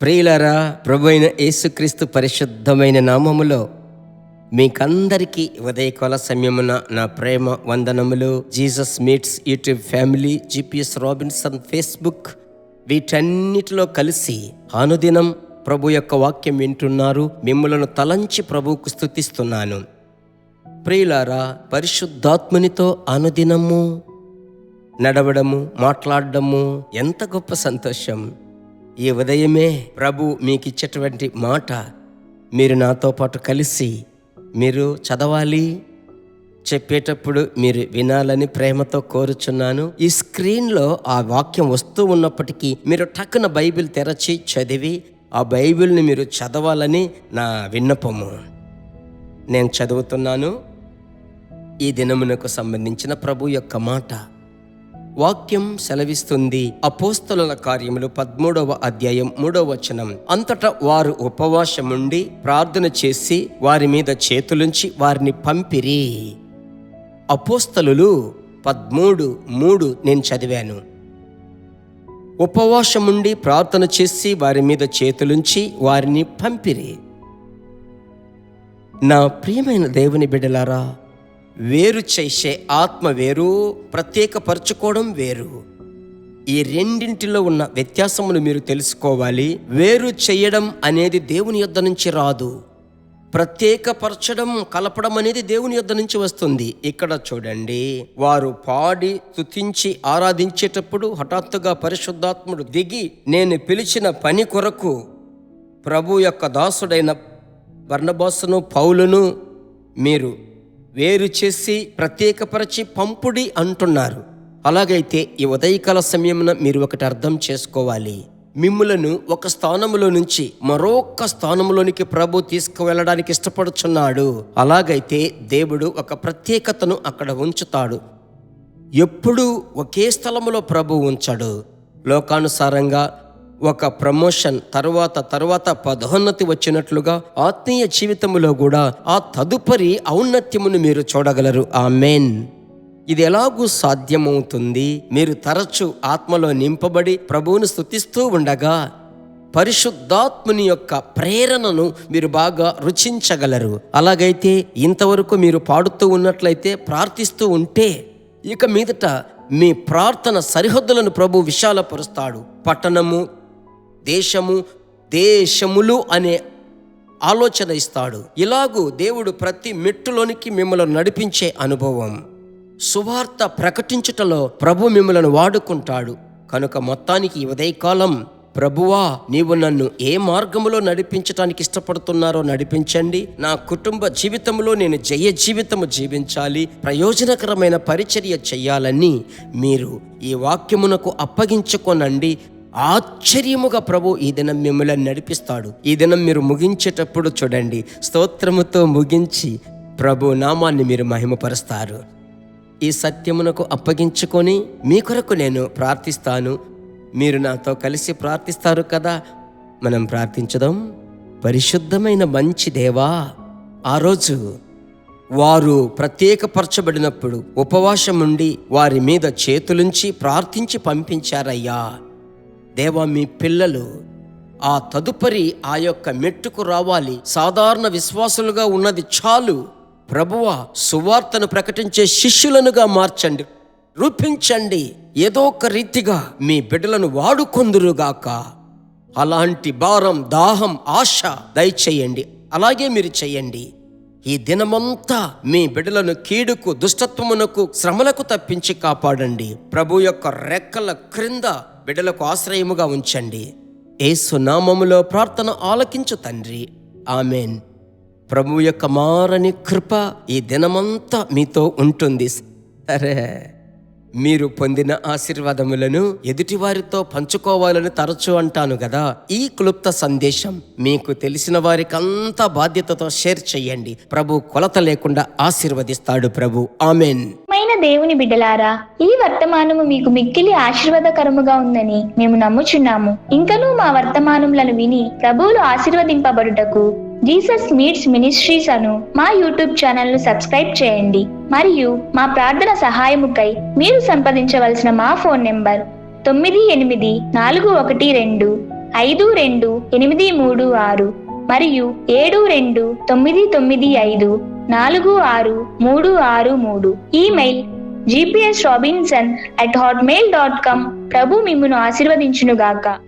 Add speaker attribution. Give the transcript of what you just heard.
Speaker 1: ప్రియులారా, ప్రభు అయిన యేసుక్రీస్తు పరిశుద్ధమైన నామములో మీకందరికీ ఉదయకాల సమయమున నా ప్రేమ వందనములు. Jesus meets YouTube family, GPS Robinson Facebook, వీటన్నిటిలో కలిసి అనుదినం ప్రభు యొక్క వాక్యం వింటున్నారు. మిమ్మలను తలంచి ప్రభువుకు స్తుతిస్తున్నాను. ప్రియులారా, పరిశుద్ధాత్మునితో అనుదినము నడవడము, మాట్లాడడము ఎంత గొప్ప సంతోషం. ఈ ఉదయమే ప్రభు మీకు ఇచ్చేటువంటి మాట మీరు నాతో పాటు కలిసి మీరు చదవాలి, చెప్పేటప్పుడు మీరు వినాలని ప్రేమతో కోరుచున్నాను. ఈ స్క్రీన్లో ఆ వాక్యం వస్తూ ఉన్నప్పటికీ మీరు టక్కున బైబిల్ తెరచి చదివి ఆ బైబిల్ని మీరు చదవాలని నా విన్నపము. నేను చదువుతున్నాను ఈ దినమునకు సంబంధించిన ప్రభు యొక్క మాట. వాక్యం సెలవిస్తుంది. అపోస్తలుల కార్యములు 13వ అధ్యాయం 3వ వచనం. అంతటా వారు ఉపవాసముండి ప్రార్థన చేసి వారి మీద చేతులుంచి వారిని పంపిరి. అపోస్తలులు 13:3 నేను చదివాను. ఉపవాసముండి ప్రార్థన చేసి వారి మీద చేతులుంచి వారిని పంపిరి. నా ప్రియమైన దేవుని బిడ్డలారా, వేరు చేసే ఆత్మ వేరు, ప్రత్యేకపరచుకోవడం వేరు. ఈ రెండింటిలో ఉన్న వ్యత్యాసమును మీరు తెలుసుకోవాలి. వేరు చేయడం అనేది దేవుని యొద్ద నుంచి రాదు. ప్రత్యేకపరచడం, కలపడం అనేది దేవుని యొద్ద నుంచి వస్తుంది. ఇక్కడ చూడండి, వారు పాడి స్తుతించి ఆరాధించేటప్పుడు హఠాత్తుగా పరిశుద్ధాత్ముడు దిగి, నేను పిలిచిన పని కొరకు ప్రభు యొక్క దాసుడైన బర్నబాసును పౌలును మీరు వేరు చేసి ప్రత్యేకపరచి పంపుడి అంటున్నారు. అలాగైతే ఈ ఉదయకాల సమయమున మీరు ఒకటి అర్థం చేసుకోవాలి. మిమ్ములను ఒక స్థానములో నుంచి మరొక స్థానంలోనికి ప్రభు తీసుకువెళ్ళడానికి ఇష్టపడుచున్నాడు. అలాగైతే దేవుడు ఒక ప్రత్యేకతను అక్కడ ఉంచుతాడు. ఎప్పుడూ ఒకే స్థలములో ప్రభు ఉంచాడు. లోకానుసారంగా ఒక ప్రమోషన్ తరువాత పదోన్నతి వచ్చినట్లుగా ఆత్మీయ జీవితములో కూడా ఆ తదుపరి ఔన్నత్యమును మీరు చూడగలరు. ఆమేన్. ఇది ఎలాగూ సాధ్యమవుతుంది? మీరు తరచు ఆత్మలో నింపబడి ప్రభువును స్తుతిస్తూ ఉండగా పరిశుద్ధాత్ముని యొక్క ప్రేరణను మీరు బాగా రుచించగలరు. అలాగైతే ఇంతవరకు మీరు పాడుతూ ఉన్నట్లయితే, ప్రార్థిస్తూ ఉంటే, ఇక మీదట మీ ప్రార్థన సరిహద్దులను ప్రభు విశాలపరుస్తాడు. పట్టణము, దేశములు అనే ఆలోచన ఇస్తాడు. ఇలాగూ దేవుడు ప్రతి మెట్టులోనికి మిమ్మల్ని నడిపించే అనుభవం, సువార్త ప్రకటించుటలో ప్రభు మిమ్మల్ని వాడుకుంటాడు. కనుక మొత్తానికి ఈ ఉదయకాలం, ప్రభువా, నీవు నన్ను ఏ మార్గములో నడిపించటానికి ఇష్టపడుతున్నారో నడిపించండి. నా కుటుంబ జీవితంలో నేను జయ జీవితము జీవించాలి, ప్రయోజనకరమైన పరిచర్య చెయ్యాలని మీరు ఈ వాక్యమునకు అప్పగించుకోనండి. ఆశ్చర్యముగా ప్రభు ఈ దినం మిమ్మల్ని నడిపిస్తాడు. ఈ దినం మీరు ముగించేటప్పుడు చూడండి, స్తోత్రముతో ముగించి ప్రభు నామాన్ని మీరు మహిమపరుస్తారు. ఈ సత్యమునకు అప్పగించుకొని మీ కొరకు నేను ప్రార్థిస్తాను. మీరు నాతో కలిసి ప్రార్థిస్తారు కదా. మనం ప్రార్థించుదాం. పరిశుద్ధమైన మంచి దేవా, ఆ రోజు వారు ప్రత్యేకపరచబడినప్పుడు ఉపవాసం ఉండి వారి మీద చేతులుంచి ప్రార్థించి పంపించారయ్యా. దేవా, మీ పిల్లలు ఆ తదుపరి ఆ యొక్క మెట్టుకు రావాలి. సాధారణ విశ్వాసులుగా ఉన్నది చాలు. ప్రభువా, సువార్తను ప్రకటించే శిష్యులనుగా మార్చండి, రూపించండి. ఏదో ఒక రీతిగా మీ బిడ్డలను వాడుకొందురుగాక. అలాంటి భారం, దాహం, ఆశ దయచేయండి. అలాగే మీరు చేయండి. ఈ దినమంతా మీ బిడ్డలను కీడుకు, దుష్టత్వమునకు, శ్రమలకు తప్పించి కాపాడండి. ప్రభు యొక్క రెక్కల క్రింద బిడ్డలకు ఆశ్రయముగా ఉంచండి. యేసు నామములో ప్రార్థన ఆలకించు తండ్రి. ఆమెన్. ప్రభు యొక్క మారని కృప ఈ దినమంతా మీతో ఉంటుంది. సరే, మీరు పొందిన ఆశీర్వాదములను ఎదుటివారితో పంచుకోవాలని తరచూ అంటాను కదా. ఈ క్లుప్త సందేశం మీకు తెలిసిన వారికంతా బాధ్యతతో షేర్ చేయండి. ప్రభు కొలత లేకుండా ఆశీర్వదిస్తాడు. ప్రభు. ఆమెన్.
Speaker 2: దేవుని బిడ్డలారా, ఈ వర్తమానము మీకు మిక్కిలి ఆశీర్వాదకరముగా ఉందని మేము నమ్ముచున్నాము. ఇంకనూ మా వర్తమానములను విని ప్రభువులు ఆశీర్వదింపబడుటకు జీసస్ మీట్స్ మినిస్ట్రీస్ అను మా యూట్యూబ్ ఛానల్ ను సబ్స్క్రైబ్ చేయండి. మరియు మా ప్రార్థన సహాయముకై మీరు సంప్రదించవలసిన మా ఫోన్ నెంబర్ 9841 72828336 మరియు 7295463663. Email gpsrobinson@hotmail.com. ప్రభు మిమ్మును ఆశీర్వదించునుగాక.